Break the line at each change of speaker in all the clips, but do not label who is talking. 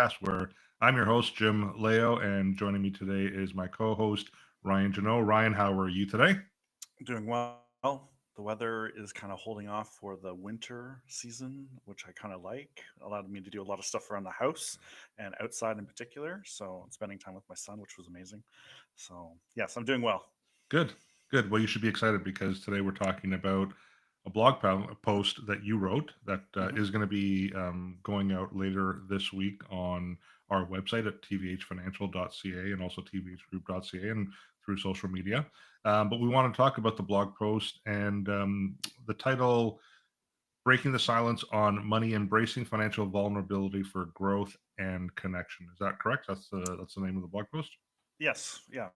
podcast where I'm your host, Jim Leo, and joining me today is my co host, Ryan Janot. Ryan, how are you today?
Doing well. The weather is kind of holding off for the winter season, which I kind of like. Allowed me to do a lot of stuff around the house and outside in particular. So, spending time with my son, which was amazing. So, yes, I'm doing well.
Good, good. Well, you should be excited because today we're talking about a post that you wrote that
Hmm.
is going to be going out later this week on our website at tvhfinancial.ca and also tvhgroup.ca and through social media. But we want to talk about the blog post and the title Breaking the Silence on Money, Embracing Financial Vulnerability for Growth and Connection. Is that correct? That's the name of the blog post?
Yes,
Yeah.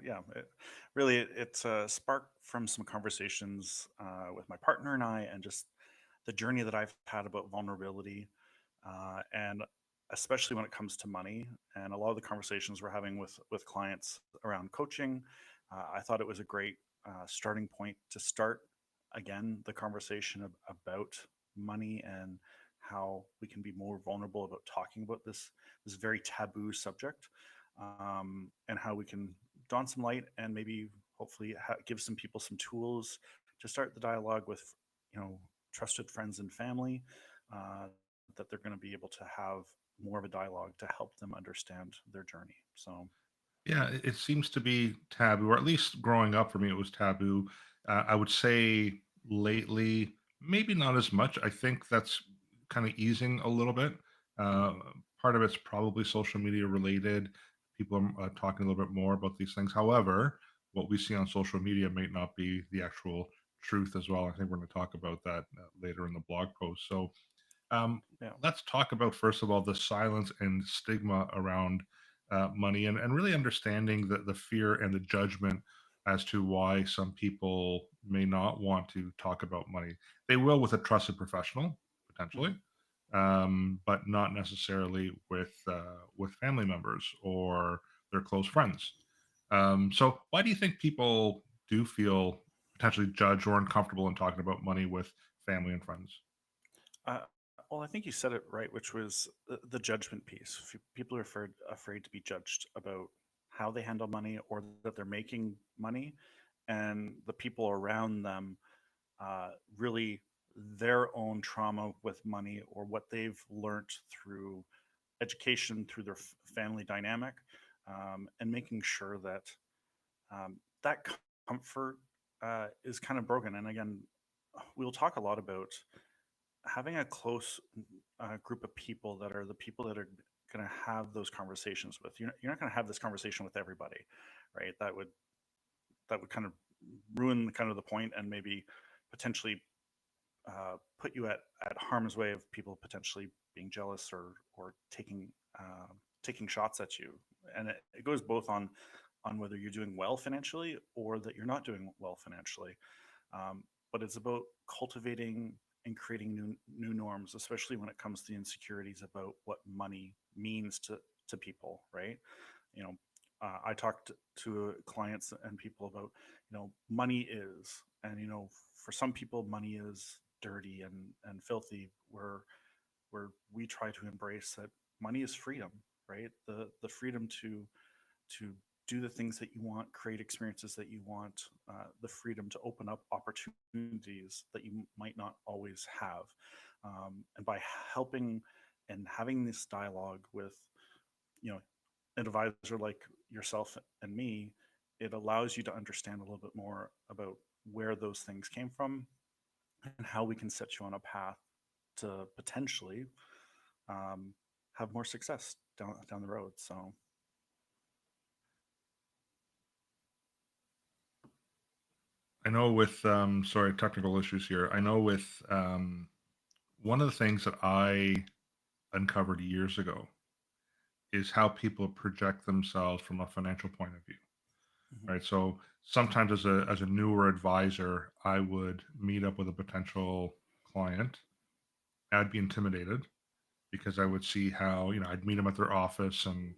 yeah. It's a spark from some conversations with my partner and I, and just the journey that I've had about vulnerability, and especially when it comes to money. And a lot of the conversations we're having with clients around coaching, I thought it was a great starting point to start again the conversation about money and how we can be more vulnerable about talking about this very taboo subject, and how we can dawn some light and maybe hopefully give some people some tools to start the dialogue with, you know, trusted friends and family, that they're going to be able to have more of a dialogue to help them understand their journey. So,
Yeah, it seems to be taboo, or at least growing up for me, it was taboo. I would say lately, maybe not as much. I think that's kind of easing a little bit. Uh,
mhm.
Part of it's probably social media related. People are talking a little bit more about these things. However, what we see on social media may not be the actual truth as well. I think we're going to talk about that later in the blog post. So, um,
Yeah.
let's talk about, first of all, the silence and stigma around money and really understanding the fear and the judgment as to why some people may not want to talk about money. They will with a trusted professional,
Hmm.
potentially, but not necessarily with family members or their close friends. So, why do you think people do feel potentially judged or uncomfortable in talking about money with family and friends?
Well, I think you said it right, which was the judgment piece. People are afraid to be judged about how they handle money or that they're making money, and the people around them, really their own trauma with money or what they've learned through education, through their family dynamic, and making sure that that comfort is kind of broken. And again, we'll talk a lot about having a close group of people that are the people that are going to have those conversations with. You're not going to have this conversation with everybody, right? That would kind of ruin kind of the point and maybe potentially put you at harm's way of people potentially being jealous or taking shots at you. And it goes both on whether you're doing well financially or that you're not doing well financially. But it's about cultivating and creating new norms, especially when it comes to the insecurities about what money means to people, right? You know, I talked to clients and people about, money is, and for some people, money is dirty and filthy. Where we try to embrace that money is freedom, right? The freedom to do the things that you want, create experiences that you want, the freedom to open up opportunities that you might not always have. And by helping and having this dialogue with, you know, an advisor like yourself and me, it allows you to understand a little bit more about where those things came from and how we can set you on a path to potentially, um, have more success down the road. So,
I know with sorry, technical issues here. I know with one of the things that I uncovered years ago is how people project themselves from a financial point of view.
mhm,
Right. So sometimes as a newer advisor, I would meet up with a potential client. I'd be intimidated because I would see how, I'd meet them at their office and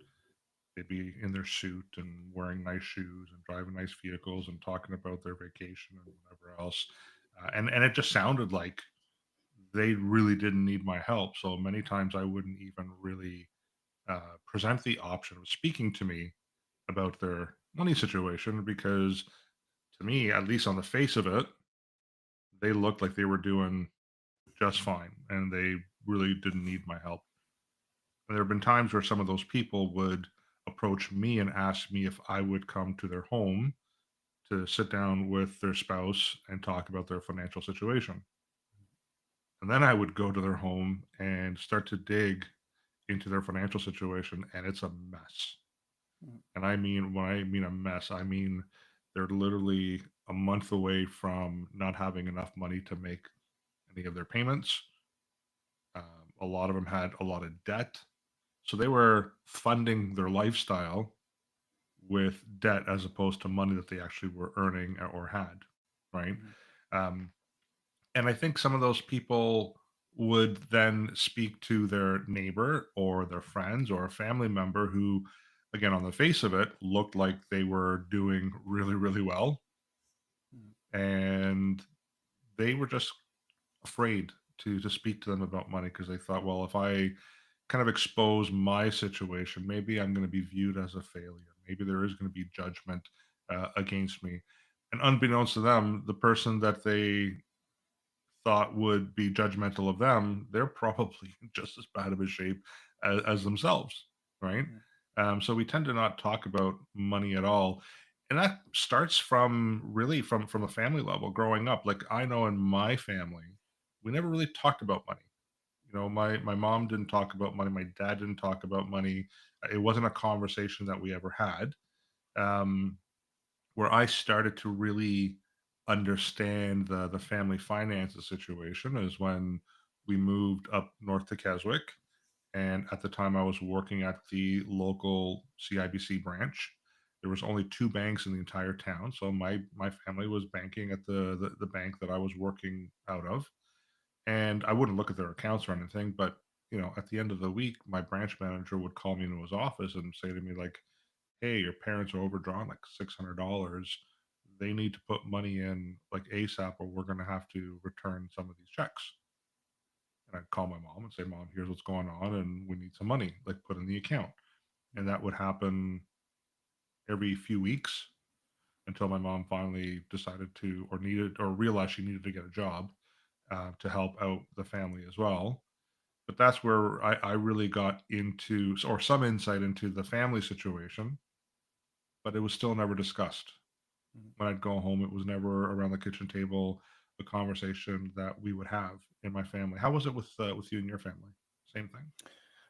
they'd be in their suit and wearing nice shoes and driving nice vehicles and talking about their vacation and whatever else. And it just sounded like they really didn't need my help. So many times I wouldn't even really present the option of speaking to me about their money situation, because to me, at least on the face of it, they looked like they were doing just fine and they really didn't need my help. There have been times where some of those people would approach me and ask me if I would come to their home to sit down with their spouse and talk about their financial situation. And then I would go to their home and start to dig into their financial situation, and it's a mess.
Mm.
And I mean, when I mean a mess, I mean they're literally a month away from not having enough money to make any of their payments. A lot of them had a lot of debt. So they were funding their lifestyle with debt as opposed to money that they actually were earning or had, right?
Mhm.
Um, and I think some of those people would then speak to their neighbor or their friends or a family member who, again, on the face of it, looked like they were doing really, really well.
Mhm.
And they were just afraid to speak to them about money because they thought, well, if I kind of expose my situation, maybe I'm going to be viewed as a failure. Maybe there is going to be judgment against me. And unbeknownst to them, the person that they thought would be judgmental of them, they're probably just as bad of a shape as themselves, right?
Mhm.
So we tend to not talk about money at all, and that starts from really from a family level. Growing up, like I know in my family, we never really talked about money. You know, my mom didn't talk about money. My dad didn't talk about money. It wasn't a conversation that we ever had. Um, where I started to really understand the family finances situation is when we moved up north to Keswick. And at the time, I was working at the local CIBC branch. There was only two banks in the entire town, so my family was banking at the bank that I was working out of. And I wouldn't look at their accounts or anything, but you know, at the end of the week, my branch manager would call me into his office and say to me like, "Hey, your parents are overdrawn like $600. They need to put money in like ASAP, or we're going to have to return some of these checks." And I'd call my mom and say, "Mom, here's what's going on, and we need some money, like put in the account." And that would happen every few weeks until my mom finally decided to, or needed, or realized she needed to get a job to help out the family as well. But that's where I really got into, or some insight into the family situation, but it was still never discussed.
Mhm.
When I'd go home, it was never around the kitchen table a conversation that we would have in my family. How was it with you and your family? Same thing.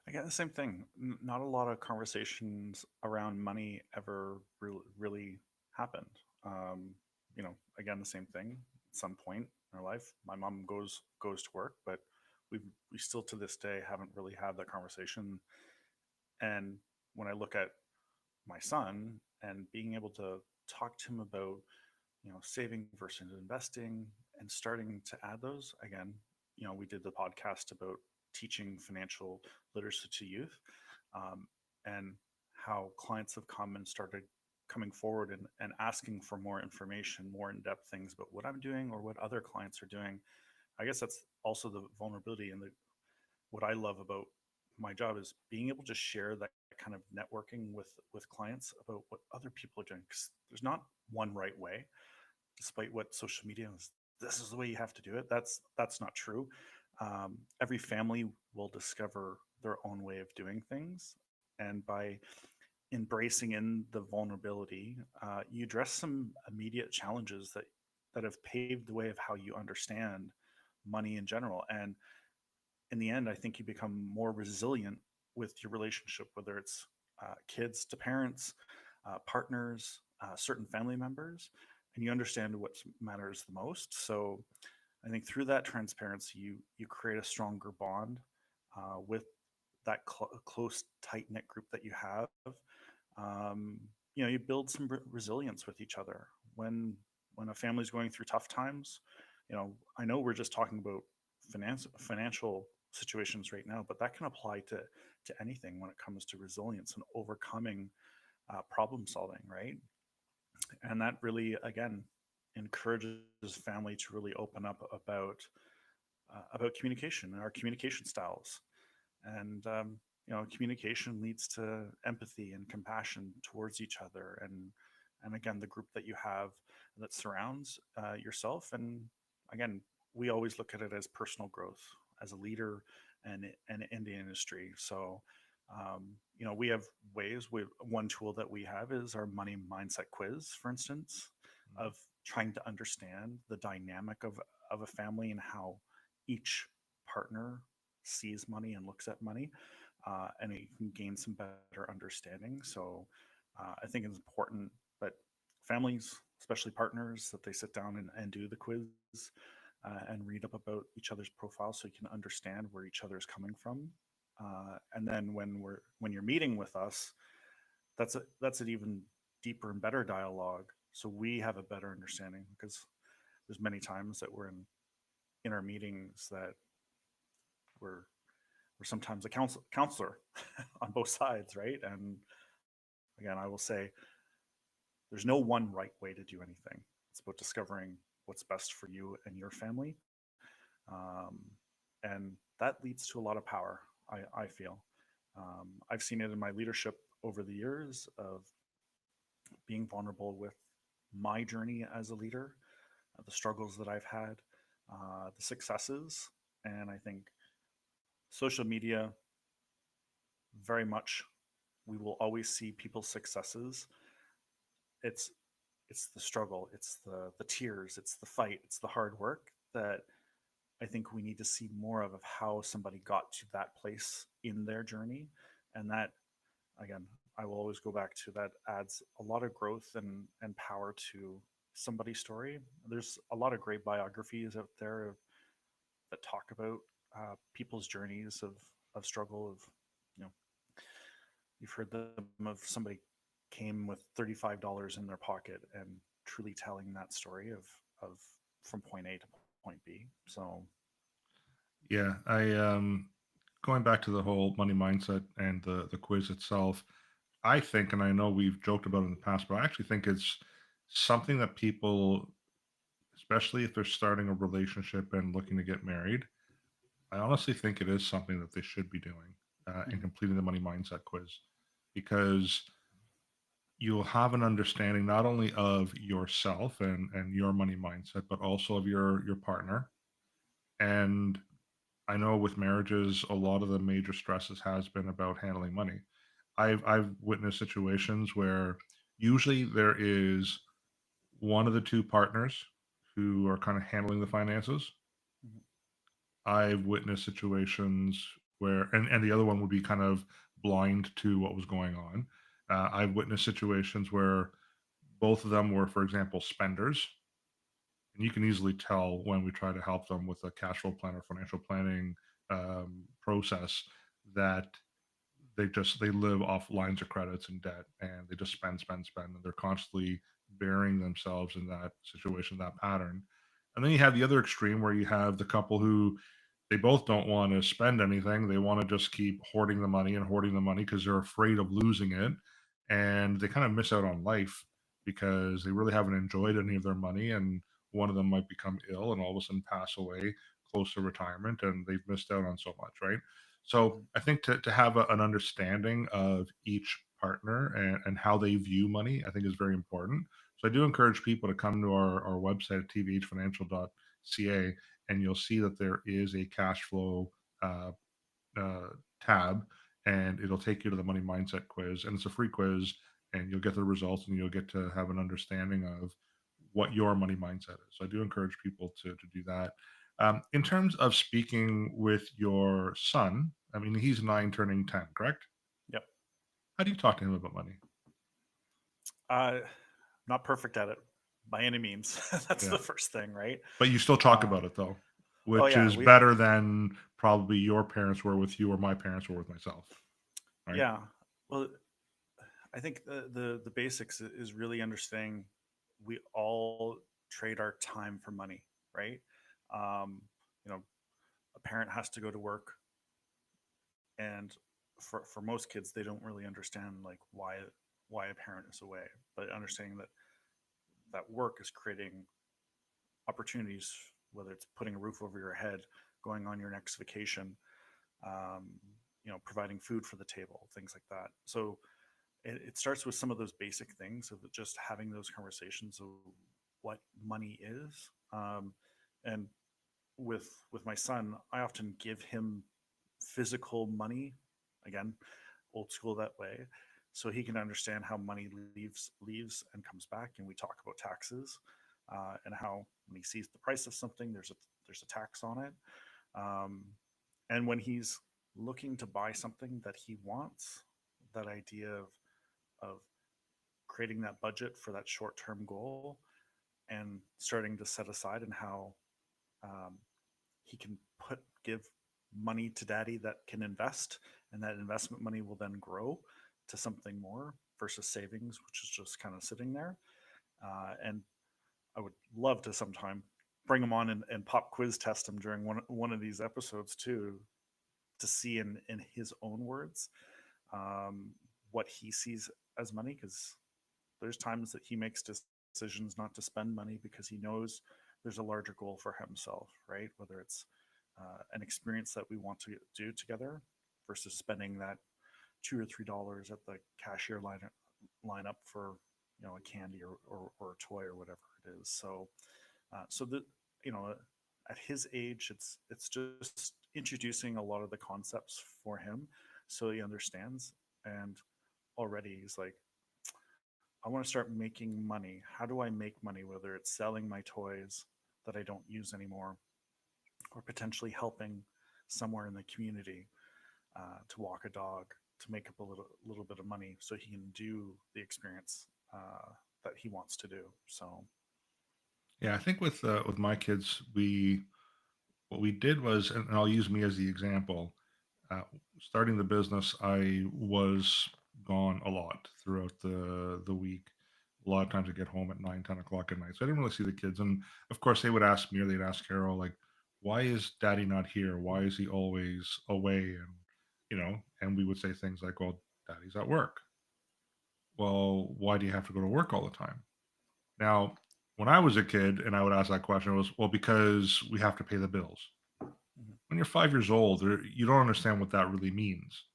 I get the same thing. Not a lot of conversations around money ever really happened. Um, again, the same thing. At some point in our life, my mom goes to work, but we still to this day haven't really had that conversation. And when I look at my son and being able to talk to him about saving versus investing and starting to add those again, we did the podcast about teaching financial literacy to youth, um, and how clients have come and started coming forward and asking for more information, more in-depth things about what I'm doing or what other clients are doing. I guess that's also the vulnerability and the what I love about my job is being able to share that kind of networking with clients about what other people are doing, because there's not one right way, despite what social media is. This is the way you have to do it. That's not true. Every family will discover their own way of doing things, and by embracing in the vulnerability, you address some immediate challenges that have paved the way of how you understand money in general. And in the end, I think you become more resilient with your relationship, whether it's kids to parents, partners, certain family members, and you understand what matters the most. So I think through that transparency, you create a stronger bond with that close, tight knit group that you have. Um, you build some resilience with each other when a family's going through tough times. I know we're just talking about financial situations right now, but that can apply to anything when it comes to resilience and overcoming problem solving, right? And that really, again, encourages family to really open up about communication and our communication styles. And communication leads to empathy and compassion towards each other, and again, the group that you have that surrounds yourself. And again, we always look at it as personal growth as a leader and in the industry. So we have ways. One tool that we have is our money mindset quiz, for instance, of trying to understand the dynamic of a family and how each partner sees money and looks at money, and you can gain some better understanding. So I think it's important that families, especially partners, that they sit down and do the quiz, and read up about each other's profiles so you can understand where each other is coming from. And then when you're meeting with us, that's an even deeper and better dialogue. So we have a better understanding, because there's many times that we're in our meetings that we're sometimes a counselor on both sides, right? And again, I will say there's no one right way to do anything. It's about discovering what's best for you and your family, um, and that leads to a lot of power. I feel I've seen it in my leadership over the years of being vulnerable with my journey as a leader, the struggles that I've had, the successes, and I think social media, very much, we will always see people's successes. It's it's the struggle, it's the tears, it's the fight, it's the hard work that I think we need to see more of how somebody got to that place in their journey. And that, again, I will always go back to that, adds a lot of growth and power to somebody's story. There's a lot of great biographies out there that talk about people's journeys of struggle, of, you know, you've heard them of somebody came with $35 in their pocket and truly telling that story of from point A to point B. So
Yeah, I going back to the whole money mindset and the quiz itself, I think, and I know we've joked about it in the past, but I actually think it's something that people, especially if they're starting a relationship and looking to get married, I honestly think it is something that they should be doing, and
mhm,
completing the money mindset quiz, because you'll have an understanding not only of yourself and your money mindset, but also of your partner. And I know with marriages, a lot of the major stresses has been about handling money. I've witnessed situations where usually there is one of the two partners who are kind of handling the finances.
mhm,
I've witnessed situations where, and the other one would be kind of blind to what was going on. I've witnessed situations where both of them were, for example, spenders, and you can easily tell when we try to help them with a cash flow plan or financial planning process, that they live off lines of credits and debt, and they just spend, and they're constantly burying themselves in that situation, that pattern. And then you have the other extreme where you have the couple who they both don't want to spend anything. They want to just keep hoarding the money and hoarding the money because they're afraid of losing it. And they kind of miss out on life because they really haven't enjoyed any of their money. And one of them might become ill and all of a sudden pass away close to retirement, and they've missed out on so much, right? So
mhm.
I think to have an understanding of each partner and how they view money, I think is very important. So I do encourage people to come to our website at tvhfinancial.ca, and you'll see that there is a cash flow uh, uh, tab, and it'll take you to the money mindset quiz, and it's a free quiz, and you'll get the results, and you'll get to have an understanding of what your money mindset is. So I do encourage people to do that. In terms of speaking with your son, I mean, he's 9 turning 10, correct?
Yep.
How do you talk to him about money?
Uh, Not perfect at it by any means. That's
Yeah.
the first thing, right?
But you still talk
Uh,
about it though,
oh
which
yeah,
is better than probably your parents were with you or my parents were with myself, right?
yeah. Well, I think the basics is really understanding we all trade our time for money, right? Um, you know, a parent has to go to work, and for most kids, they don't really understand like why a parent is away, but understanding that work is creating opportunities, whether it's putting a roof over your head, going on your next vacation. Um, providing food for the table, things like that. So it starts with some of those basic things of just having those conversations of what money is. And with my son, I often give him physical money, again, old school that way, so he can understand how money leaves and comes back. And we talk about taxes, and how when he sees the price of something, there's a tax on it. Um, and when he's looking to buy something that he wants, that idea of creating that budget for that short term goal and starting to set aside, and how um, he can give money to daddy that can invest, and that investment money will then grow to something more versus savings, which is just kind of sitting there. And I would love to sometime bring him on and pop quiz test him during one of these episodes too, to see in his own words, um, what he sees as money, because there's times that he makes decisions not to spend money because he knows there's a larger goal for himself, right? Whether it's an experience that we want to do together versus spending that $2 or $3 at the cashier line up for a candy or a toy or whatever it is. So that you know at his age, it's just introducing a lot of the concepts for him so he understands. And already he's like, I want to start making money. How do I make money? Whether it's selling my toys that I don't use anymore, or potentially helping somewhere in the community to walk a dog, to make up a little bit of money so he can do the experience that he wants to do. So
Yeah, I think with my kids, we what we did was, and I'll use me as the example. Uh, Starting the business, I was gone a lot throughout the week. A lot of times I get home at 9, 10 o'clock at night, so I didn't really see the kids. And of course, they would ask me, or they'd ask Carol, like, "Why is Daddy not here? Why is he always away?" And we would say things like, "Well, Daddy's at work." Well, why do you have to go to work all the time? Now, when I was a kid and I would ask that question, it was, well, because we have to pay the bills.
mhm,
When you're 5 years old, you don't understand what that really means.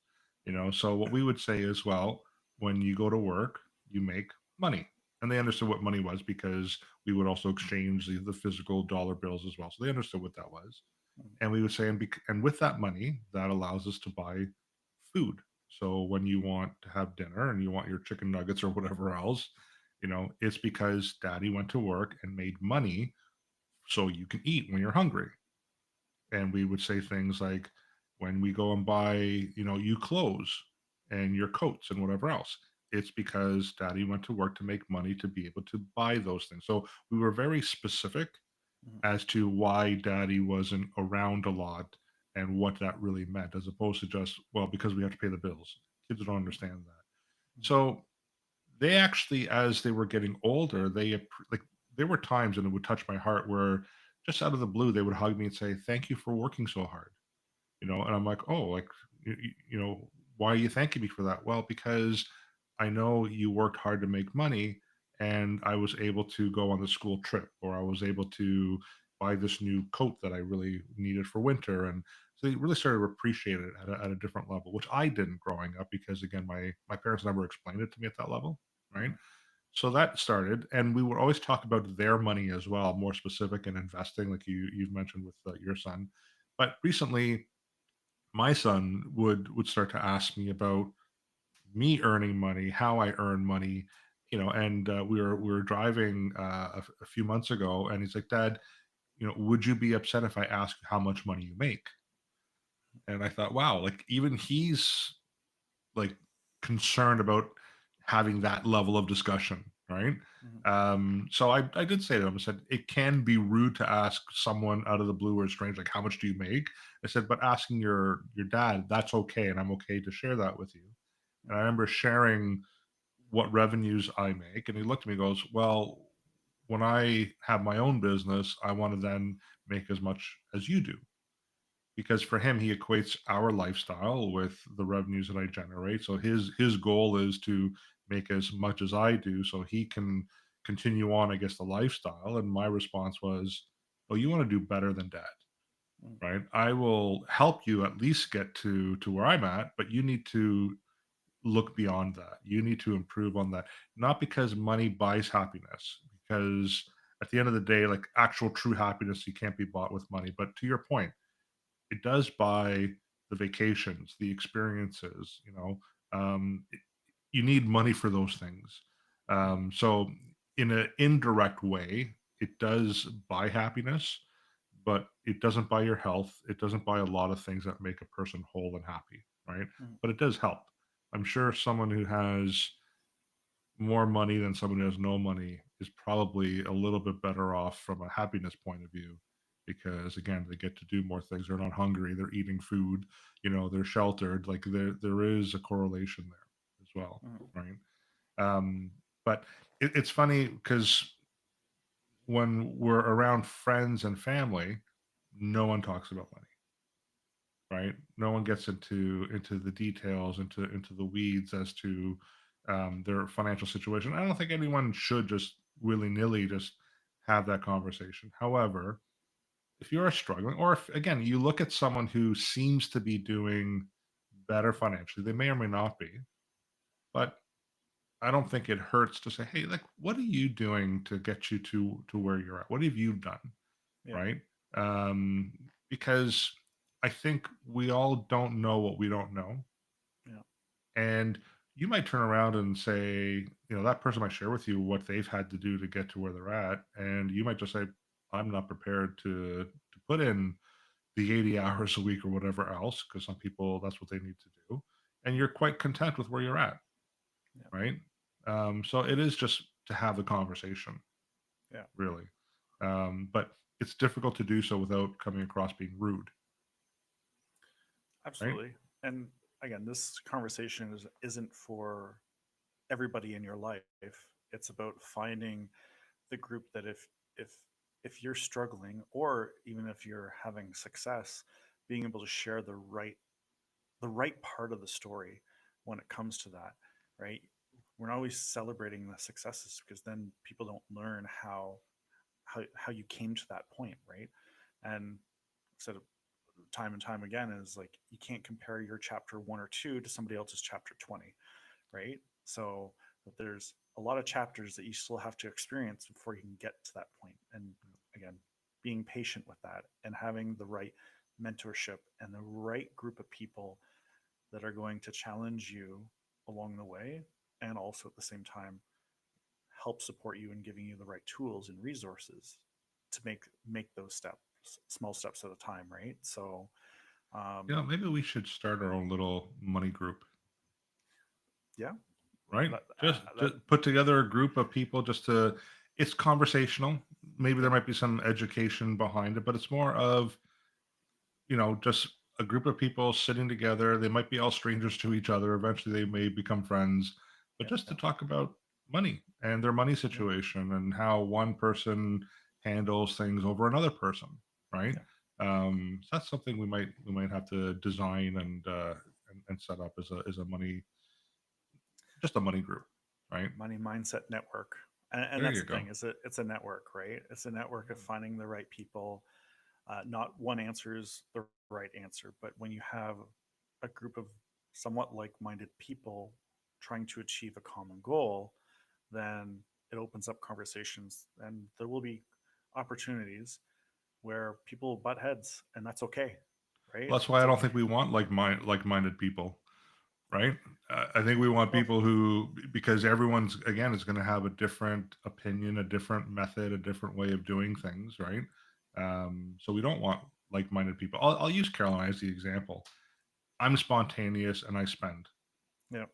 So what we would say is, well, when you go to work, you make money. And they understood what money was because we would also exchange the physical dollar bills as well. So they understood what that was.
mhm,
And we would say, and with that money, that allows us to buy food. So when you want to have dinner and you want your chicken nuggets or whatever else, it's because daddy went to work and made money so you can eat when you're hungry. And we would say things like, when we go and buy, you clothes and your coats and whatever else, it's because daddy went to work to make money to be able to buy those things. So we were very specific
mhm,
as to why daddy wasn't around a lot and what that really meant, as opposed to just, well, because we have to pay the bills. Kids don't understand that.
mhm,
So they actually, as they were getting older, like, there were times, and it would touch my heart, where just out of the blue they would hug me and say, "Thank you for working so hard." And I'm like, "Oh, like, why are you thanking me for that?" "Well, because I know you worked hard to make money, and I was able to go on the school trip, or I was able to buy this new coat that I really needed for winter." And so they really started to appreciate it at a different level, which I didn't growing up, because again, my parents never explained it to me at that level, right?
mhm,
So that started, and we would always talk about their money as well, more specific in investing, like you've mentioned with your son. But recently, my son would start to ask me about me earning money, how I earn money, and we were driving a few months ago, and he's like, "Dad, would you be upset if I ask how much money you make?" And I thought, wow, like, even he's like concerned about having that level of discussion, right?
mhm,
So I did say to him, I said, it can be rude to ask someone out of the blue or strange, like, how much do you make? I said, but asking your dad, that's okay, and I'm okay to share that with you. And I
mhm,
remember sharing what revenues I make, and he looked at me and goes, well, when I have my own business, I want to then make as much as you do, because for him, he equates our lifestyle with the revenues that I generate. So his goal is to make as much as I do so he can continue on, I guess, the lifestyle. And my response was, "Oh, you want to do better than dad."
Mm.
right? I will help you at least get to where I'm at, but you need to look beyond that. You need to improve on that. Not because money buys happiness, because at the end of the day, like actual true happiness, you can't be bought with money. But to your point, it does buy the vacations, the experiences, you need money for those things.
Mm.
So in an indirect way, it does buy happiness, but it doesn't buy your health. It doesn't buy a lot of things that make a person whole and happy, right?
Mm.
But it does help. I'm sure someone who has more money than someone who has no money is probably a little bit better off from a happiness point of view because again they get to do more things. They're not hungry, they're eating food, they're sheltered. Like there is a correlation there as well,
Mm.
right? um but it's funny because when we're around friends and family, no one talks about money, right? No one gets into the details, into the weeds as to their financial situation. I don't think anyone should just willy nilly just have that conversation. However, if you are struggling, or if again you look at someone who seems to be doing better financially, they may or may not be, but I don't think it hurts to say, hey, like, what are you doing to get you to where you're at? What have you done?
Yeah.
Right? Um, because I think we all don't know what we don't know.
Yeah.
And you might turn around and say, that person might share with you what they've had to do to get to where they're at. And you might just say, I'm not prepared to put in the 80 hours a week or whatever else, because some people that's what they need to do. And you're quite content with where you're at,
Yeah.
right? So it is just to have the conversation,
Yeah.
really. But it's difficult to do so without coming across being rude, right?
Absolutely. And again, this conversation isn't for everybody in your life. It's about finding the group that if if you're struggling or even if you're having success, being able to share the right part of the story when it comes to that, right? We're not always celebrating the successes because then people don't learn how you came to that point, right? And said time and time again is like you can't compare your chapter 1 or 2 to somebody else's chapter 20, right? So there's a lot of chapters that you still have to experience before you can get to that point. And again, being patient with that and having the right mentorship and the right group of people that are going to challenge you along the way and also at the same time help support you in giving you the right tools and resources to make those steps, small steps at a time, right? So
Maybe we should start our own little money group,
yeah,
right?
that,
Just put together a group of people just to. It's conversational. Maybe there
yeah,
might be some education behind it, but it's more of just a group of people sitting together. They might be all strangers to each other. Eventually, they may become friends, but
yeah,
just to talk about money and their money
yeah,
situation and how one person handles things over another person, right?
yeah.
So that's something we might have to design and set up as a money, just a money group, right?
Money mindset network. And
There
that's
you
the
go.
thing is it's a network, right? It's a network of finding the right people. Not one answer is the right answer, but when you have a group of somewhat like-minded people trying to achieve a common goal, then it opens up conversations and there will be opportunities where people butt heads and that's okay, right?
Well, that's why
It's
I don't
okay.
think we want like-minded people, right? I think we want
Well,
people who, because everyone's again is going to have a different opinion, a different method, a different way of doing things, right? So we don't want like-minded people. I'll use Caroline as the example. I'm spontaneous and I spend.
yeah.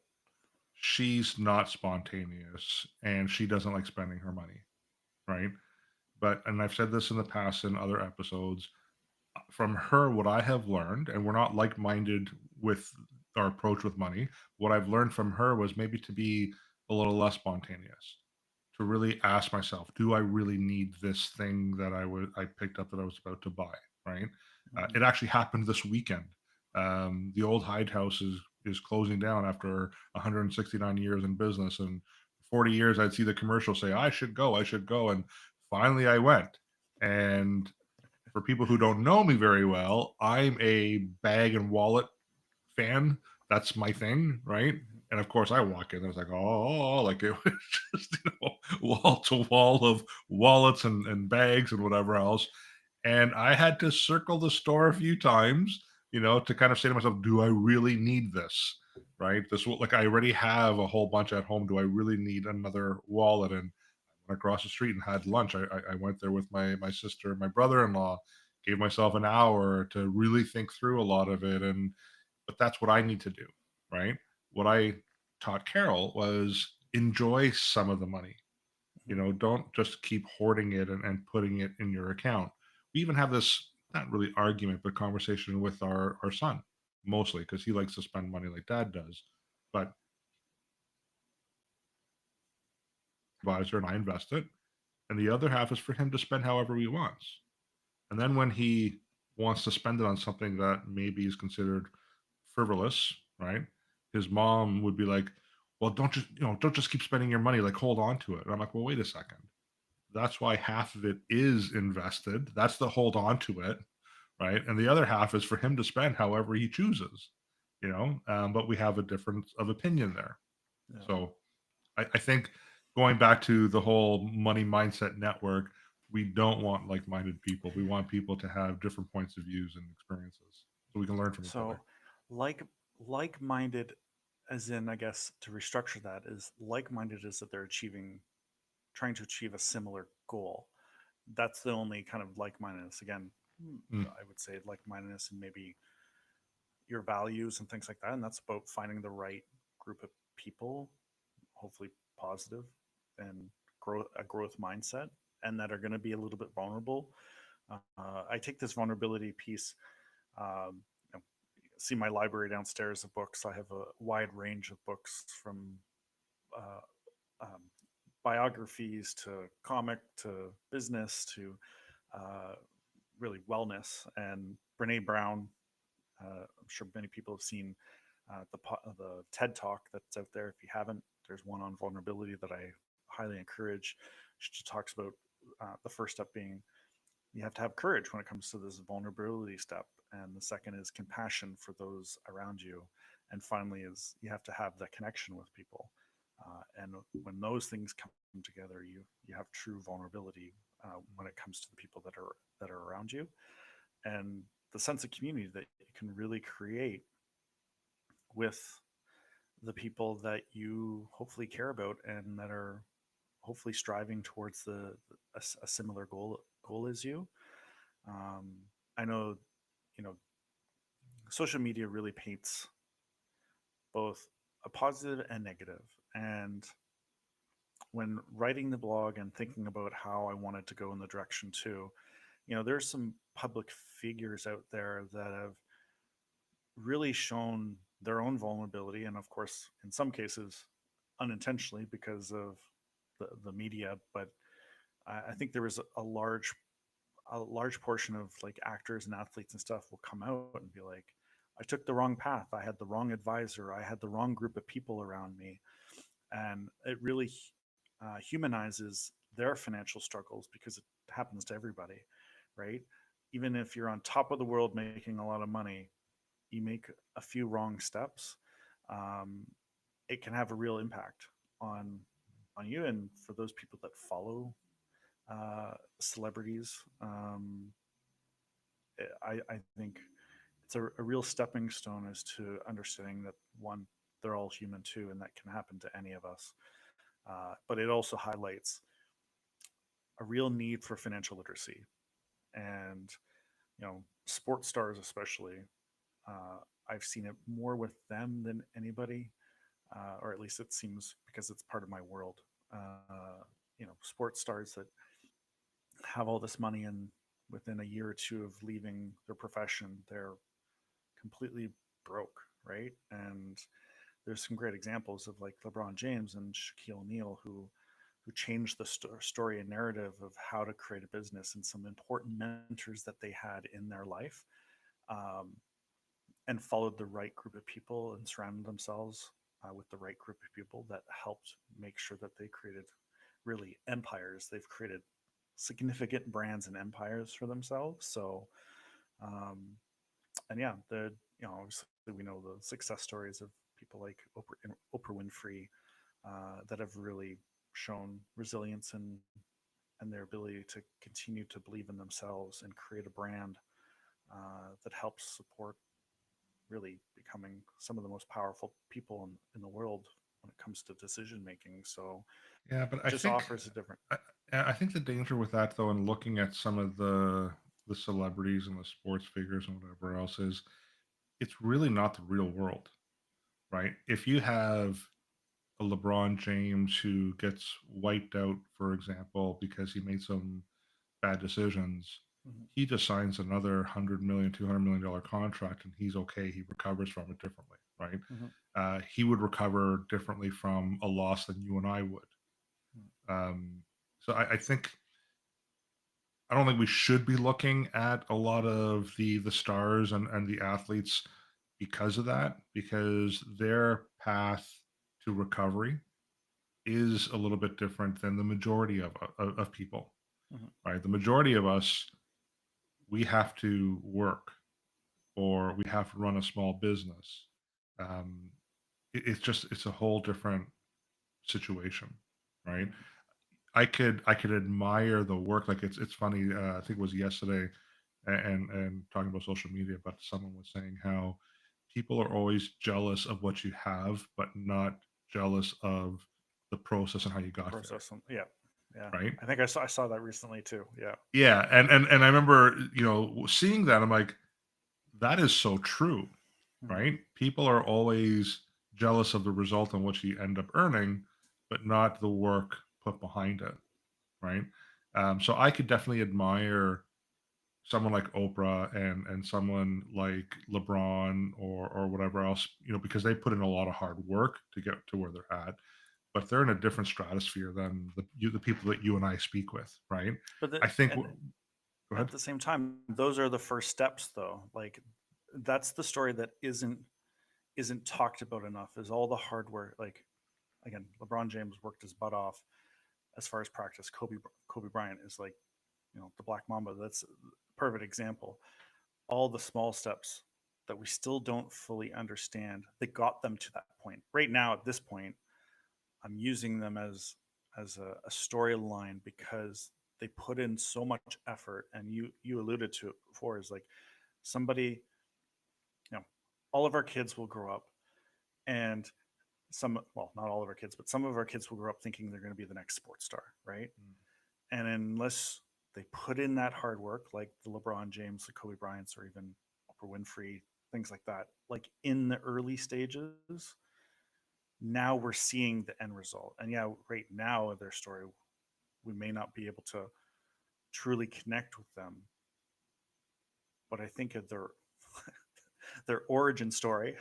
She's not spontaneous and she doesn't like spending her money, right? And I've said this in the past in other episodes, from her, what I have learned, and we're not like minded with our approach with money, what I've learned from her was maybe to be a little less spontaneous, to really ask myself, do I really need this thing that I picked up that I was about to buy? Right.
Mhm.
It actually happened this weekend. The old Hyde House is closing down after 169 years in business, and 40 years I'd see the commercial say, I should go, and finally I went. And For people who don't know me very well, I'm a bag and wallet fan. That's my thing, right?
Mhm.
And of course, I walk in, there's like, oh, like it was just wall to wall of wallets and bags and whatever else. And I had to circle the store a few times, to kind of say to myself, do I really need this? Right? Like I already have a whole bunch at home. Do I really need another wallet? And I went across the street and had lunch. I went there with my sister and my brother-in-law, gave myself an hour to really think through a lot of it. But that's what I need to do, right? What I taught Carol was enjoy some of the money.
Mhm.
Don't just keep hoarding it and putting it in your account. We even have this not really argument, but conversation with our son, mostly because he likes to spend money like dad does. But advisor and I invest it, and the other half is for him to spend however he wants. And then when he wants to spend it on something that maybe is considered frivolous, right? His mom would be like, "Well, don't just keep spending your money. Like, hold on to it." And I'm like, "Well, wait a second. That's why half of it is invested. That's the hold on to it, right? And the other half is for him to spend however he chooses, But we have a difference of opinion there.
Yeah.
So I think going back to the whole money mindset network, we don't want like-minded people. We want people to have different points of views and experiences so we can learn from each other.
So, like like-minded, as in, I guess to restructure that is like-minded is that they're trying to achieve a similar goal. That's the only kind of like-mindedness. Again,
Mm,
I would say like-mindedness and maybe your values and things like that. And that's about finding the right group of people, hopefully positive and growth mindset, and that are going to be a little bit vulnerable. I take this vulnerability piece. Um, you know, see my library downstairs of books. I have a wide range of books from uh, um, biographies to comic to business to uh, really wellness. And Brene Brown, I'm sure many people have seen the TED Talk that's out there. If you haven't, there's one on vulnerability that I highly encourage. She just talks about the first step being you have to have courage when it comes to this vulnerability step, and the second is compassion for those around you, and finally is you have to have that connection with people. And when those things come together, you have true vulnerability when it comes to the people that are around you, and the sense of community that you can really create with the people that you hopefully care about and that are hopefully striving towards a similar goal as you. Um, I know, you know, social media really paints both a positive and negative. And when writing the blog and thinking about how I wanted to go in the direction too, there's some public figures out there that have really shown their own vulnerability, and of course, in some cases, unintentionally because of the media. But I think there was a large portion of like actors and athletes and stuff will come out and be like, I took the wrong path. I had the wrong advisor. I had the wrong group of people around me. And it really humanizes their financial struggles because it happens to everybody, right? Even if you're on top of the world making a lot of money, you make a few wrong steps, um, it can have a real impact on on you and for those people that follow celebrities. I think it's a real stepping stone as to understanding that one, they're all human too, and that can happen to any of us. But it also highlights a real need for financial literacy, and sports stars especially. I've seen it more with them than anybody, or at least it seems because it's part of my world. Sports stars that have all this money and within a year or two of leaving their profession, they're completely broke, right? And there's some great examples of like LeBron James and Shaquille O'Neal who changed the story and narrative of how to create a business, and some important mentors that they had in their life, um, and followed the right group of people and surrounded themselves with the right group of people that helped make sure that they created really empires. They've created significant brands and empires for themselves. So, um, and yeah, obviously we know the success stories of people like Oprah Winfrey that have really shown resilience and their ability to continue to believe in themselves and create a brand that helps support really becoming some of the most powerful people in the world when it comes to decision making. So
Yeah, but
it just offers a different.
I, I think the danger with that though, and looking at some of the celebrities and the sports figures and whatever else is, it's really not the real world, right? If you have a LeBron James who gets wiped out, for example, because he made some bad decisions,
Mhm.
he just signs another 100 million, $200 million contract, and he's okay. He recovers from it differently, right?
Mhm.
He would recover differently from a loss than you and I would.
Mhm.
Um, so I don't think we should be looking at a lot of the stars and the athletes because of that, because their path to recovery is a little bit different than the majority of people,
Mhm.
right? The majority of us, we have to work or we have to run a small business. Um, it's a whole different situation, right?
Mhm.
I could admire the work. Like it's funny. I think it was yesterday, and talking about social media, but someone was saying how people are always jealous of what you have, but not jealous of the process and how you
The
got there,
process. Yeah. Yeah.
right?
I think I saw that recently too. Yeah.
Yeah, and I remember seeing that. I'm like, that is so true,
Mhm.
right? People are always jealous of the result and what you end up earning, but not the work put behind it, right? So I could definitely admire someone like Oprah and someone like LeBron or whatever else, because they put in a lot of hard work to get to where they're at, but they're in a different stratosphere than the people that you and I speak with, right?
But
I think.
and
Go
at
ahead.
the same time, those are the first steps, though. Like that's the story that isn't talked about enough. Is all the hard work. Like again, LeBron James worked his butt off as far as practice. Kobe Bryant is like the Black Mamba. That's a perfect example. All the small steps that we still don't fully understand that got them to that point. Right now, at this point, I'm using them as a storyline because they put in so much effort. And you alluded to it before, is like somebody, you know, all of our kids will grow up and well, not all of our kids, but some of our kids will grow up thinking they're going to be the next sports star, right? And unless they put in that hard work, like the LeBron James, the Kobe Bryants, or even Oprah Winfrey, things like that, like in the early stages, now we're seeing the end result. And yeah, right now, their story, we may not be able to truly connect with them, but I think of their their origin story,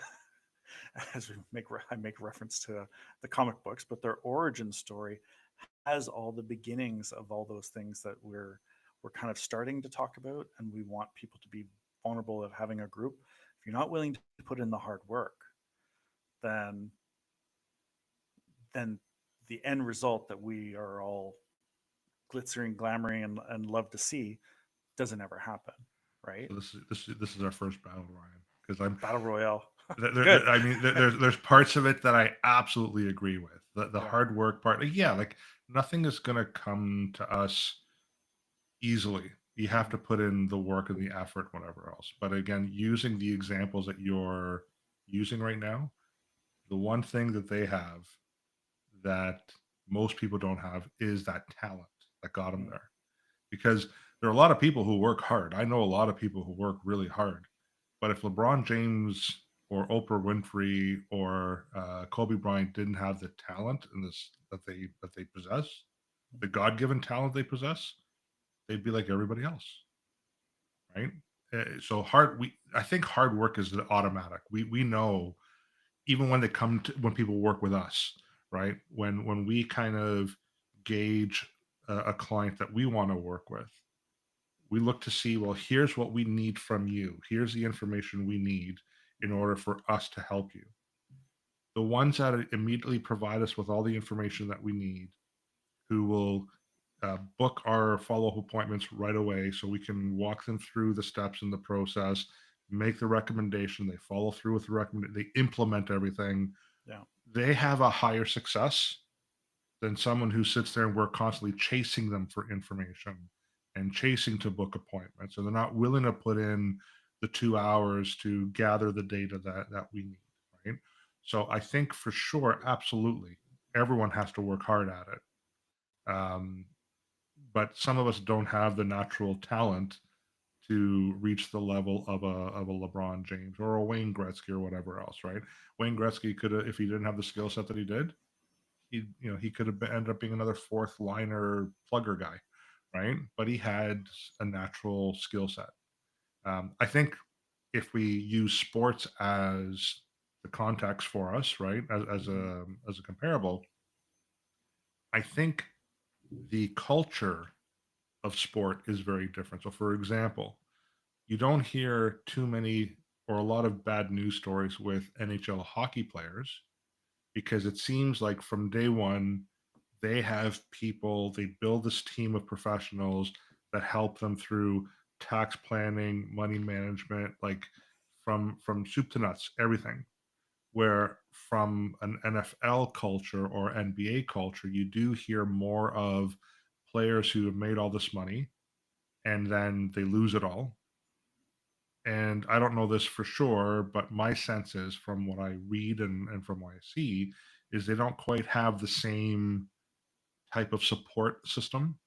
as I make reference to the comic books, but their origin story has all the beginnings of all those things that we're kind of starting to talk about, and we want people to be vulnerable of having a group. If you're not willing to put in the hard work, then then the end result that we are all glitzering, glamoring, and love to see doesn't ever happen, right?
So this is our first battle, Ryan, because I'm
Battle Royale.
there,
Good.
I mean, there's parts of it that I absolutely agree with. The
Yeah.
hard work part, like, yeah, like nothing is gonna come to us easily. You have
Mhm.
to put in the work and the effort, whatever else. But again, using the examples that you're using right now, the one thing that they have that most people don't have is that talent that got them
Mhm.
there. Because there are a lot of people who work hard. I know a lot of people who work really hard. But if LeBron James or Oprah Winfrey or Kobe Bryant didn't have the talent in this that they possess, the God given talent they possess, they'd be like everybody else, right? So I think hard work is the automatic. We know even when when people work with us, right? When we kind of gauge a client that we want to work with, we look to see, well, here's what we need from you. Here's the information we need in order for us to help you. The ones that immediately provide us with all the information that we need, who will book our follow-up appointments right away so we can walk them through the steps in the process, make the recommendation, they follow through with the recommendation, they implement everything.
Yeah.
They have a higher success than someone who sits there and we're constantly chasing them for information and chasing to book appointments. And they're not willing to put in the 2 hours to gather the data that we need, right? So I think for sure, absolutely, everyone has to work hard at it. But some of us don't have the natural talent to reach the level of a LeBron James or a Wayne Gretzky or whatever else, right? Wayne Gretzky could have, if he didn't have the skill set that he did, he could have ended up being another fourth liner plugger guy, right? But he had a natural skill set. I think if we use sports as the context for us, right, as a comparable, I think the culture of sport is very different. So, for example, you don't hear too many or a lot of bad news stories with NHL hockey players because it seems like from day one, they have people, they build this team of professionals that help them through tax planning, money management, like from soup to nuts, everything. Where from an NFL culture or NBA culture, you do hear more of players who have made all this money and then they lose it all. And I don't know this for sure, but my sense is from what I read and from what I see is they don't quite have the same type of support system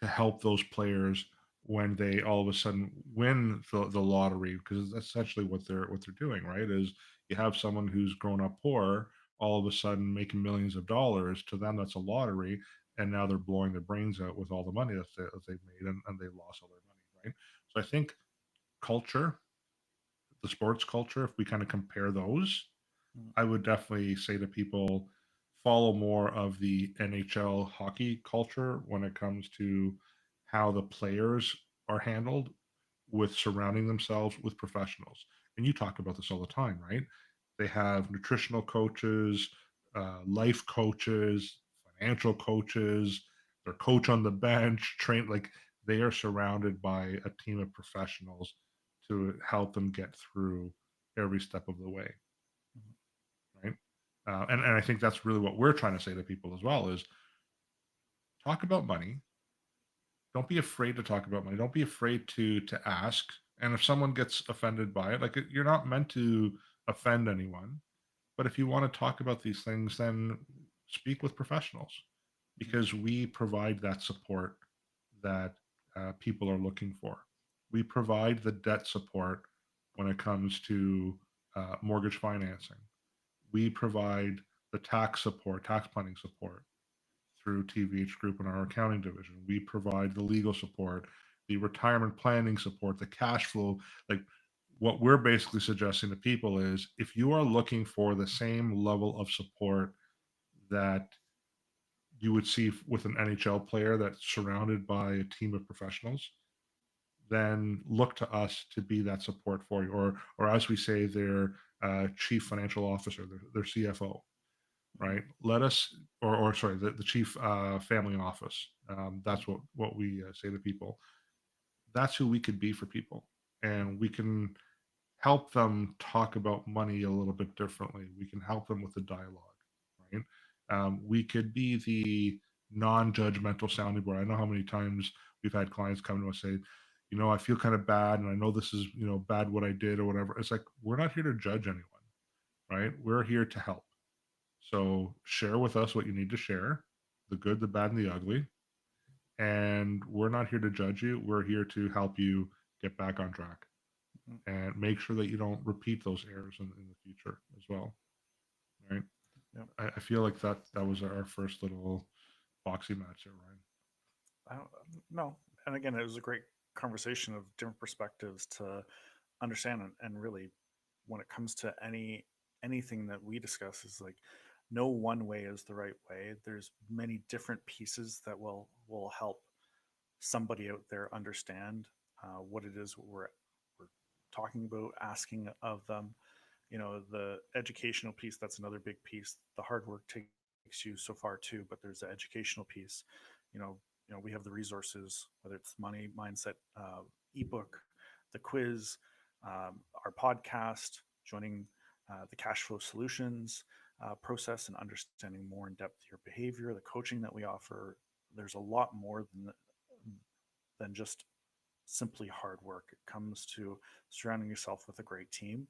to help those players when they all of a sudden win the lottery, because that's essentially what they're doing, right? Is you have someone who's grown up poor all of a sudden making millions of dollars. To them that's a lottery, and now they're blowing their brains out with all the money that they've made, and they lost all their money, right? So I think culture, the sports culture, if we kind of compare those,
Mm.
I would definitely say to people, follow more of the NHL hockey culture when it comes to how the players are handled with surrounding themselves with professionals. And you talk about this all the time, right? They have nutritional coaches, life coaches, financial coaches, their coach on the bench, train, like they are surrounded by a team of professionals to help them get through every step of the way,
Mhm.
right? And I think that's really what we're trying to say to people as well is talk about money. Don't be afraid to talk about money. Don't be afraid to ask. And if someone gets offended by it, like you're not meant to offend anyone. But if you want to talk about these things, then speak with professionals
Mhm.
because we provide that support that people are looking for. We provide the debt support when it comes to mortgage financing. We provide the tax support, tax planning support through TVH Group and our accounting division. We provide the legal support, the retirement planning support, the cash flow. Like what we're basically suggesting to people is if you are looking for the same level of support that you would see with an NHL player that's surrounded by a team of professionals, then look to us to be that support for you, or as we say, their chief financial officer, their CFO,
Mhm.
right? Let us, or sorry, the chief family office. That's what we say to people. That's who we could be for people, and we can help them talk about money a little bit differently. We can help them with the dialogue, right? We could be the non-judgmental sounding board. I know how many times we've had clients come to us say, I feel kind of bad, and I know this is bad what I did or whatever. It's like we're not here to judge anyone, right? We're here to help. So share with us what you need to share, the good, the bad, and the ugly. And we're not here to judge you. We're here to help you get back on track
Mhm.
and make sure that you don't repeat those errors in the future as well. Right.
Yep.
I feel like that was our first little boxing match there, Ryan.
I don't, no. And again, it was a great conversation of different perspectives to understand, and really when it comes to anything that we discuss is like no one way is the right way. There's many different pieces that will help somebody out there understand what it is we're talking about, asking of them. The educational piece, that's another big piece. The hard work takes you so far too, but there's the educational piece. You know, we have the resources, whether it's money mindset ebook, the quiz, our podcast, joining the cash flow solutions process and understanding more in depth your behavior, the coaching that we offer. There's a lot more than just simply hard work. It comes to surrounding yourself with a great team.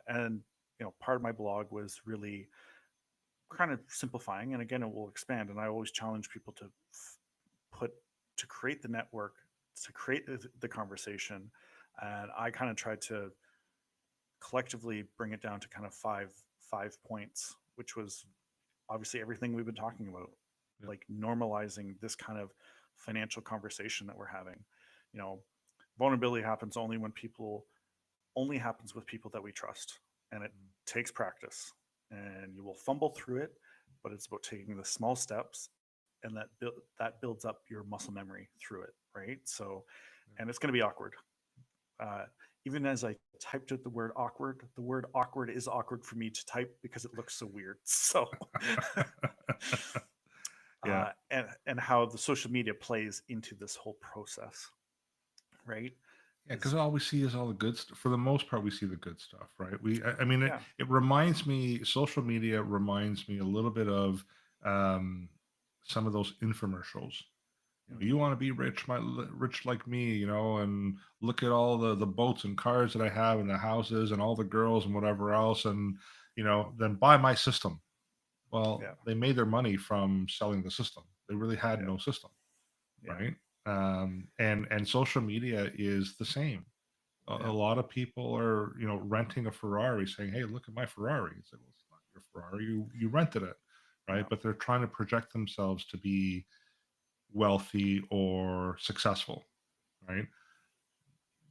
And part of my blog was really kind of simplifying, and again, it will expand. And I always challenge people to create the network, to create the conversation. And I kind of tried to collectively bring it down to kind of five points, which was obviously everything we've been talking about, like normalizing this kind of financial conversation that we're having. Vulnerability happens only happens with people that we trust, and it takes practice. And you will fumble through it, but it's about taking the small steps, and that builds up your muscle memory through it, right? So, and it's going to be awkward. Even as I typed out the word awkward is awkward for me to type because it looks so weird. So,
Yeah.
And how the social media plays into this whole process, right?
Yeah, because all we see is all the good stuff. For the most part, we see the good stuff, right? I mean,
Yeah.
it reminds me, social media reminds me a little bit of some of those infomercials. You want to be rich, rich like me, and look at all the boats and cars that I have and the houses and all the girls and whatever else, and then buy my system. Well,
Yeah.
they made their money from selling the system. They really had
Yeah.
no system,
Yeah.
right? And social media is the same. A lot of people are renting a Ferrari, saying, "Hey, look at my Ferrari." It's like, well, it's not your Ferrari. You rented it, right?
Yeah.
But they're trying to project themselves to be wealthy or successful, right?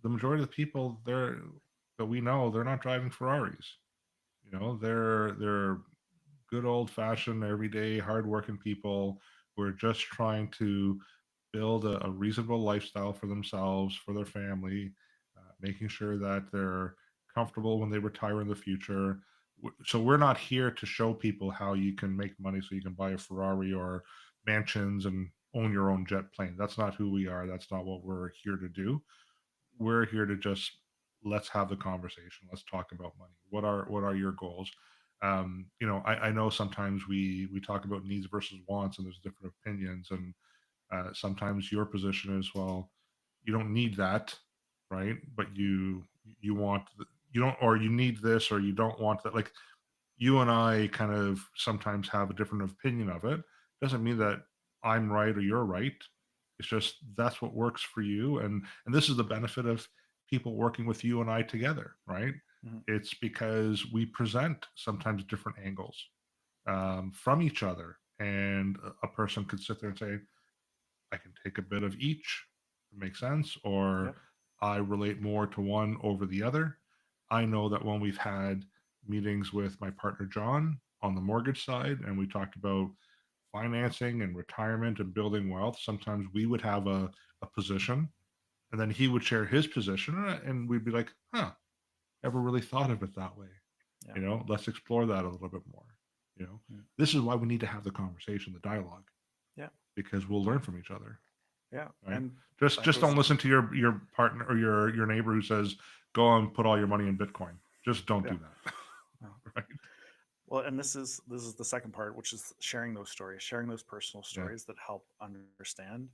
The majority of the people there that we know, they're not driving Ferraris. They're good old fashioned, everyday, hardworking people who are just trying to build a reasonable lifestyle for themselves, for their family, making sure that they're comfortable when they retire in the future. So we're not here to show people how you can make money so you can buy a Ferrari or mansions and own your own jet plane. That's not who we are. That's not what we're here to do. We're here to just let's have the conversation. Let's talk about money. What are your goals? I know sometimes we talk about needs versus wants, and there's different opinions, and sometimes your position is, well, you don't need that, right? But you want you don't, or you need this, or you don't want that. Like, you and I kind of sometimes have a different opinion of it. Doesn't mean that I'm right or you're right. It's just that's what works for you, and this is the benefit of people working with you and I together, right?
Mhm.
It's because we present sometimes different angles from each other, and a person could sit there and say, I can take a bit of each. It makes sense. Or
Yep.
I relate more to one over the other. I know that when we've had meetings with my partner, John, on the mortgage side, and we talked about financing and retirement and building wealth, sometimes we would have a position, and then he would share his position, and we'd be like, huh, never really thought of it that way.
Yeah.
Let's explore that a little bit more.
Yeah.
This is why we need to have the conversation, the dialogue,
Yeah.
because we'll learn from each other.
Yeah.
Right.
And
Just
that
just
goes
don't listen to your partner or your neighbor who says, go and put all your money in Bitcoin. Just don't
Yeah.
do that.
Yeah.
Right.
Well, and this is the second part, which is sharing those stories, sharing those personal
Yeah.
stories that help understand.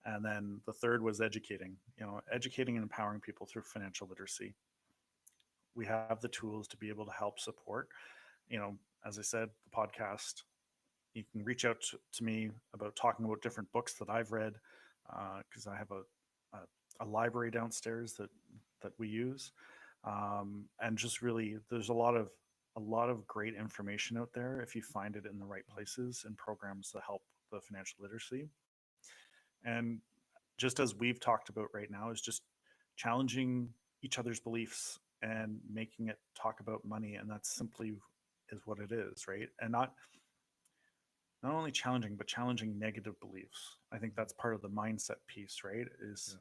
And then the third was educating and empowering people through financial literacy. We have the tools to be able to help support. As I said, the podcast, you can reach out to me about talking about different books that I've read, because I have a library downstairs that we use, and just really, there's a lot of great information out there if you find it in the right places and programs that help the financial literacy. And just as we've talked about right now, is just challenging each other's beliefs and making it talk about money, and that's simply is what it is, right? And not only challenging, but challenging negative beliefs. I think that's part of the mindset piece, right? Is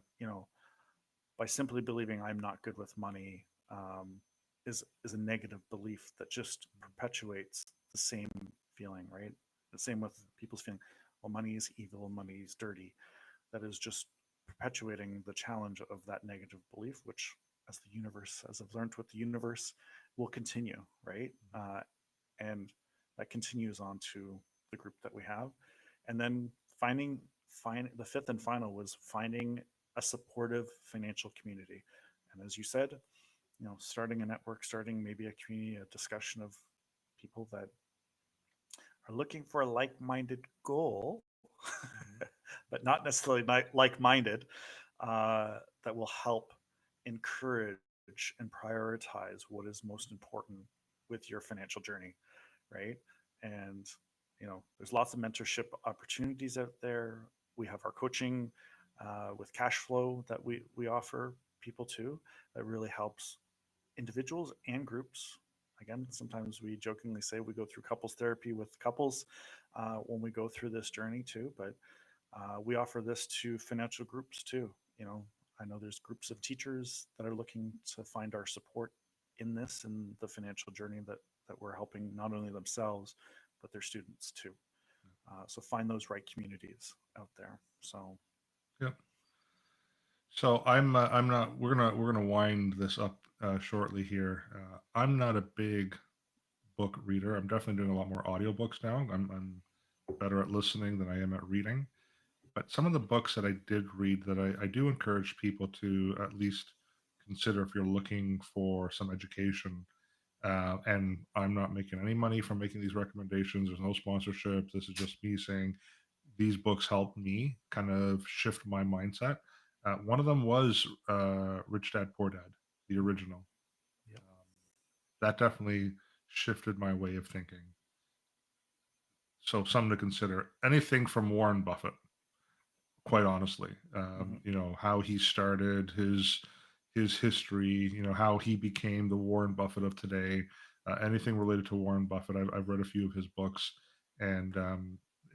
by simply believing I'm not good with money, is a negative belief that just perpetuates the same feeling, right? The same with people's feeling. well, money is evil, money is dirty. That is just perpetuating the challenge of that negative belief, which, as I've learned with the universe, will continue, right? And that continues on to the group that we have. And then the fifth and final was finding a supportive financial community. And as you said, starting a network, starting maybe a community, a discussion of people that are looking for a like-minded goal,
Mhm.
but not necessarily like-minded, that will help encourage and prioritize what is most important with your financial journey, right? And there's lots of mentorship opportunities out there. We have our coaching with cash flow that we offer people too, that really helps individuals and groups. Again, sometimes we jokingly say we go through couples therapy with couples when we go through this journey too, but we offer this to financial groups too. I know there's groups of teachers that are looking to find our support in this and the financial journey that we're helping not only themselves but their students too. So find those right communities out there. So
Yep. So I'm not. We're gonna wind this up shortly here. I'm not a big book reader. I'm definitely doing a lot more audiobooks now. I'm better at listening than I am at reading. But some of the books that I did read that I do encourage people to at least consider if you're looking for some education. And I'm not making any money from making these recommendations. There's no sponsorship. This is just me saying these books helped me kind of shift my mindset. One of them was Rich Dad Poor Dad, the original.
yep.
That definitely shifted my way of thinking. So, something to consider. Anything from Warren Buffett, quite honestly.
Hmm.
How he started his history. How he became the Warren Buffett of today. Anything related to Warren Buffett, I've read a few of his books, and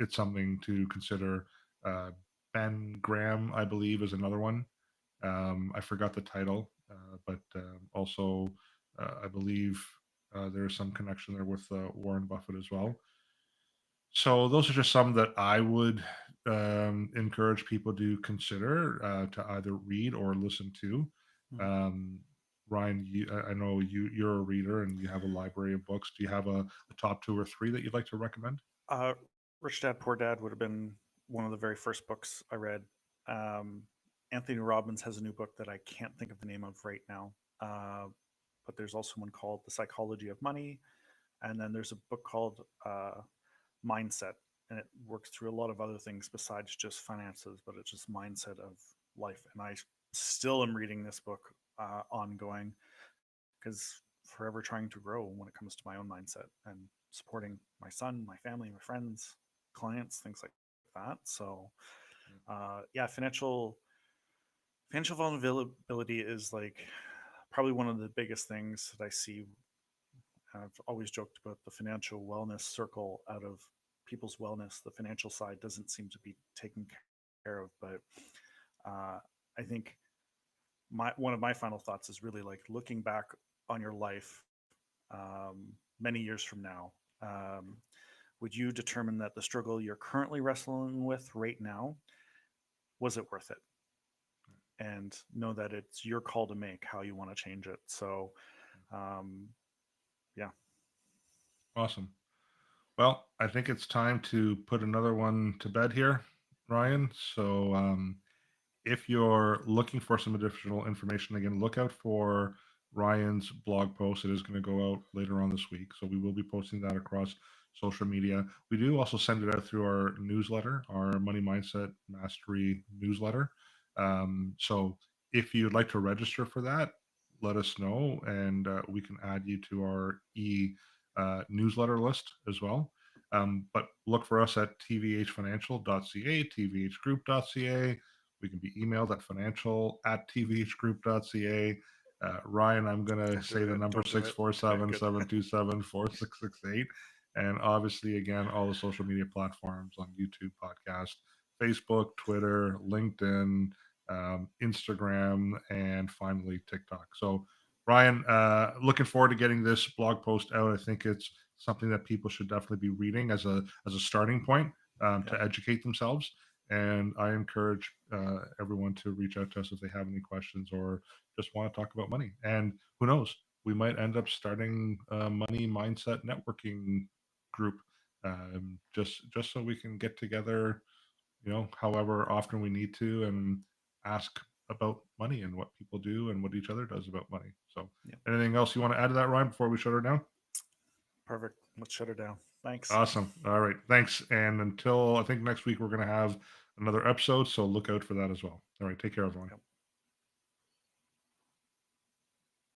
it's something to consider. Uh, Ben Graham, I believe, is another one. I forgot the title, but also I believe there's some connection there with Warren Buffett as well. So those are just some that I would encourage people to consider to either read or listen to.
Hmm.
Um, Ryan, I know you're a reader and you have a library of books. Do you have a top two or three that you'd like to recommend?
Uh, Rich Dad Poor Dad would have been one of the very first books I read. Um, Anthony Robbins has a new book that I can't think of the name of right now, uh, but there's also one called The Psychology of Money, and then there's a book called Mindset, and it works through a lot of other things besides just finances, but it's just mindset of life. And I still am reading this book ongoing because forever trying to grow when it comes to my own mindset and supporting my son, my family, my friends, clients, things like that. So yeah, financial vulnerability is like probably one of the biggest things that I see. I've always joked about the financial wellness circle. Out of people's wellness, the financial side doesn't seem to be taken care of. But I think one of my final thoughts is really like looking back on your life many years from now. Um, would you determine that the struggle you're currently wrestling with right now, was it worth it? And know that it's your call to make how you want to change it. So um, yeah.
Awesome. Well, I think it's time to put another one to bed here, Ryan. So if you're looking for some additional information, again, look out for Ryan's blog post. It is going to go out later on this week. So we will be posting that across social media. We do also send it out through our newsletter, our Money Mindset Mastery newsletter. So if you'd like to register for that, let us know and we can add you to our newsletter list as well. But look for us at tvhfinancial.ca, tvhgroup.ca. We can be emailed at financial@tvhgroup.ca. Ryan, I'm going to
Don't
say
do
the
it.
number
Don't do
six
it.
four
Okay,
seven
good.
seven two seven 4668, And obviously, again, all the social media platforms on YouTube, podcast, Facebook, Twitter, LinkedIn, Instagram, and finally TikTok. So, Ryan, looking forward to getting this blog post out. I think it's something that people should definitely be reading as a starting point.
Yeah.
to educate themselves. And I encourage everyone to reach out to us if they have any questions or just want to talk about money. And who knows, we might end up starting a money mindset networking group, just so we can get together, however often we need to, and ask about money and what people do and what each other does about money. So,
Yeah.
anything else you want to add to that, Ryan, before we shut her down?
Perfect. Let's shut her down. Thanks.
Awesome. All right. Thanks. And until I think next week, we're going to have another episode. So look out for that as well. All right. Take care, everyone.
Yep.